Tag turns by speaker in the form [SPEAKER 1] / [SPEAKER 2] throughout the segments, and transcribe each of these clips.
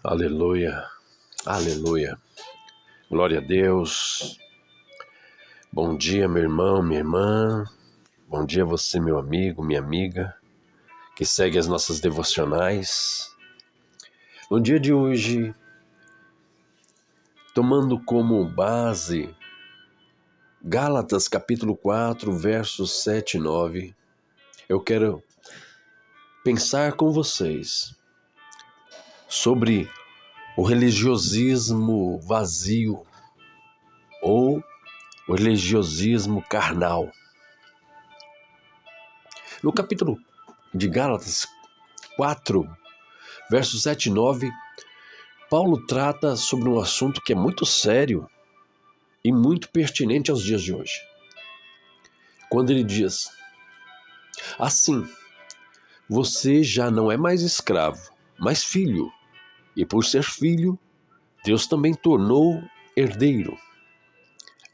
[SPEAKER 1] Aleluia, aleluia, glória a Deus. Bom dia, meu irmão, minha irmã. Bom dia a você, meu amigo, minha amiga, que segue as nossas devocionais. No dia de hoje, tomando como base Gálatas capítulo 4, versos 7 e 9, eu quero pensar com vocês sobre o religiosismo vazio ou o religiosismo carnal. No capítulo de Gálatas 4, versos 7 e 9, Paulo trata sobre um assunto que é muito sério e muito pertinente aos dias de hoje. Quando ele diz: assim, você já não é mais escravo, mas filho, e por ser filho, Deus também tornou herdeiro.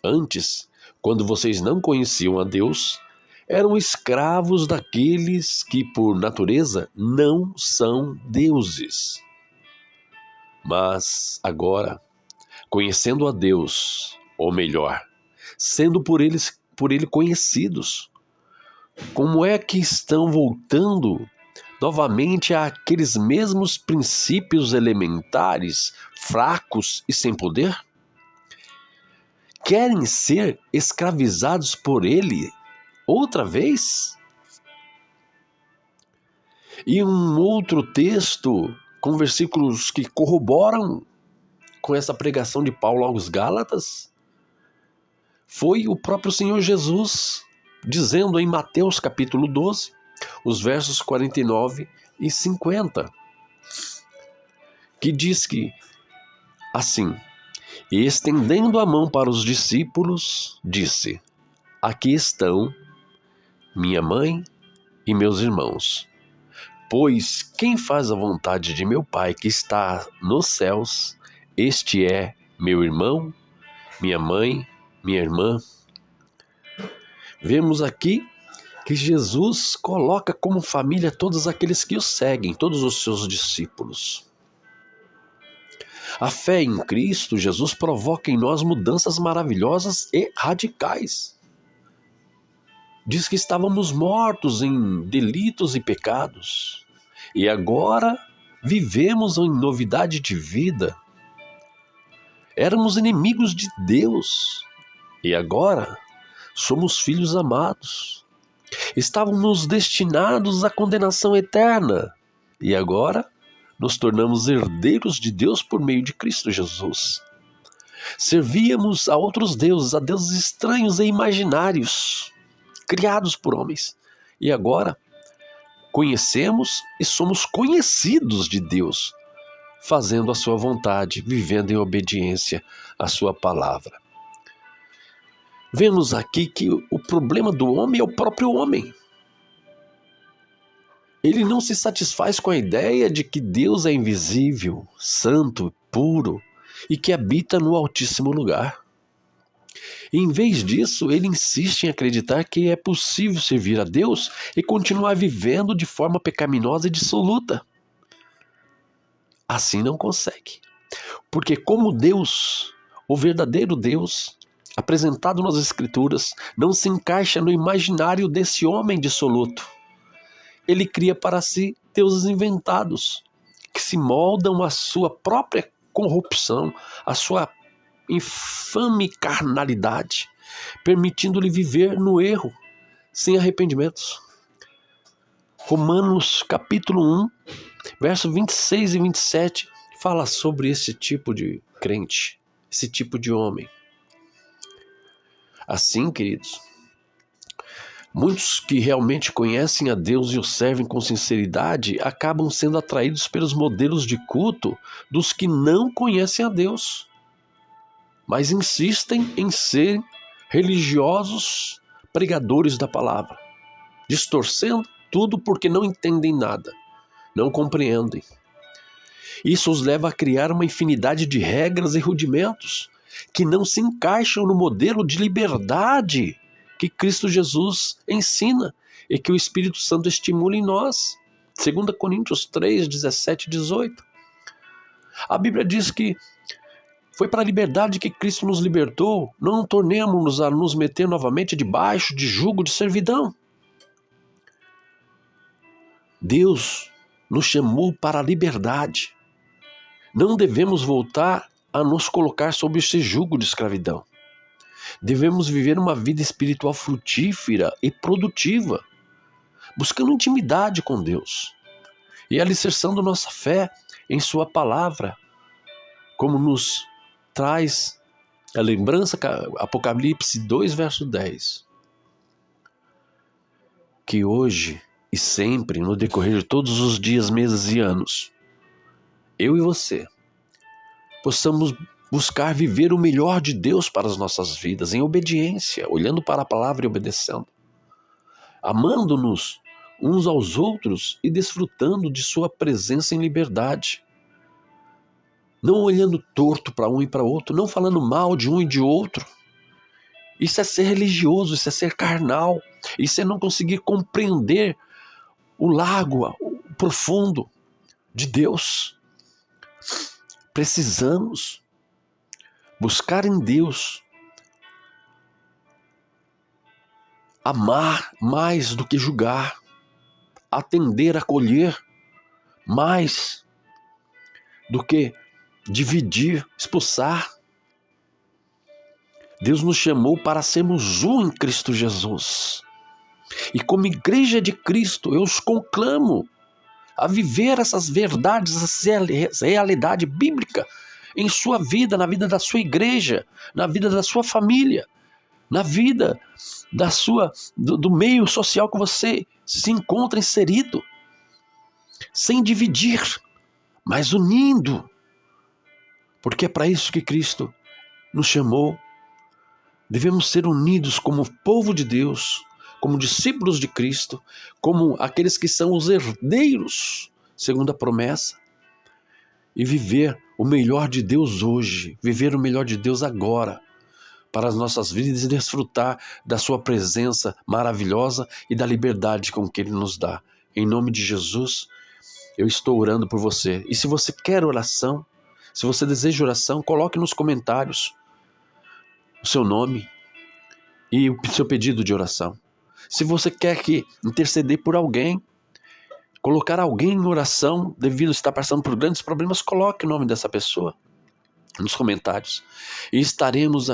[SPEAKER 1] Antes, quando vocês não conheciam a Deus, eram escravos daqueles que, por natureza, não são deuses. Mas agora, conhecendo a Deus, ou melhor, sendo por ele conhecidos, como é que estão voltando novamente àqueles mesmos princípios elementares, fracos e sem poder? Querem ser escravizados por ele outra vez? E um outro texto com versículos que corroboram com essa pregação de Paulo aos Gálatas foi o próprio Senhor Jesus dizendo em Mateus capítulo 12, os versos 49 e 50, que diz que, assim, e estendendo a mão para os discípulos, disse: aqui estão minha mãe e meus irmãos, pois quem faz a vontade de meu Pai que está nos céus, este é meu irmão, minha mãe, minha irmã. Vemos aqui que Jesus coloca como família todos aqueles que o seguem, todos os seus discípulos. A fé em Cristo Jesus provoca em nós mudanças maravilhosas e radicais. Diz que estávamos mortos em delitos e pecados, e agora vivemos em novidade de vida. Éramos inimigos de Deus, e agora somos filhos amados. Estávamos destinados à condenação eterna, e agora nos tornamos herdeiros de Deus por meio de Cristo Jesus. Servíamos a outros deuses, a deuses estranhos e imaginários, criados por homens. E agora conhecemos e somos conhecidos de Deus, fazendo a sua vontade, vivendo em obediência à sua palavra. Vemos aqui que o problema do homem é o próprio homem. Ele não se satisfaz com a ideia de que Deus é invisível, santo, puro e que habita no Altíssimo Lugar. Em vez disso, ele insiste em acreditar que é possível servir a Deus e continuar vivendo de forma pecaminosa e dissoluta. Assim não consegue. Porque como Deus, o verdadeiro Deus, apresentado nas Escrituras, não se encaixa no imaginário desse homem dissoluto. Ele cria para si deuses inventados, que se moldam à sua própria corrupção, à sua infame carnalidade, permitindo-lhe viver no erro, sem arrependimentos. Romanos capítulo 1, verso 26 e 27, fala sobre esse tipo de crente, esse tipo de homem. Assim, queridos, muitos que realmente conhecem a Deus e o servem com sinceridade acabam sendo atraídos pelos modelos de culto dos que não conhecem a Deus, mas insistem em ser religiosos pregadores da palavra, distorcendo tudo porque não entendem nada, não compreendem. Isso os leva a criar uma infinidade de regras e rudimentos que não se encaixam no modelo de liberdade que Cristo Jesus ensina e que o Espírito Santo estimula em nós. 2 Coríntios 3, 17 e 18. A Bíblia diz que foi para a liberdade que Cristo nos libertou. Não tornemos-nos a nos meter novamente debaixo de jugo de servidão. Deus nos chamou para a liberdade. Não devemos voltar a nos colocar sob esse jugo de escravidão. Devemos viver uma vida espiritual frutífera e produtiva, buscando intimidade com Deus e alicerçando nossa fé em Sua palavra, como nos traz a lembrança, Apocalipse 2, verso 10. Que hoje e sempre, no decorrer de todos os dias, meses e anos, eu e você possamos buscar viver o melhor de Deus para as nossas vidas, em obediência, olhando para a palavra e obedecendo, amando-nos uns aos outros e desfrutando de Sua presença em liberdade. Não olhando torto para um e para outro, não falando mal de um e de outro. Isso é ser religioso, isso é ser carnal, isso é não conseguir compreender o largo, o profundo de Deus. Precisamos buscar em Deus amar mais do que julgar, atender, acolher mais do que dividir, expulsar. Deus nos chamou para sermos um em Cristo Jesus. E como igreja de Cristo, eu os conclamo a viver essas verdades, essa realidade bíblica em sua vida, na vida da sua igreja, na vida da sua família, na vida do meio social que você se encontra inserido, sem dividir, mas unindo, porque é para isso que Cristo nos chamou. Devemos ser unidos como povo de Deus, como discípulos de Cristo, como aqueles que são os herdeiros, segundo a promessa, e viver o melhor de Deus hoje, viver o melhor de Deus agora, para as nossas vidas e desfrutar da sua presença maravilhosa e da liberdade com que Ele nos dá. Em nome de Jesus, eu estou orando por você. E se você quer oração, se você deseja oração, coloque nos comentários o seu nome e o seu pedido de oração. Se você quer interceder por alguém, colocar alguém em oração devido a estar passando por grandes problemas, coloque o nome dessa pessoa nos comentários. E estaremos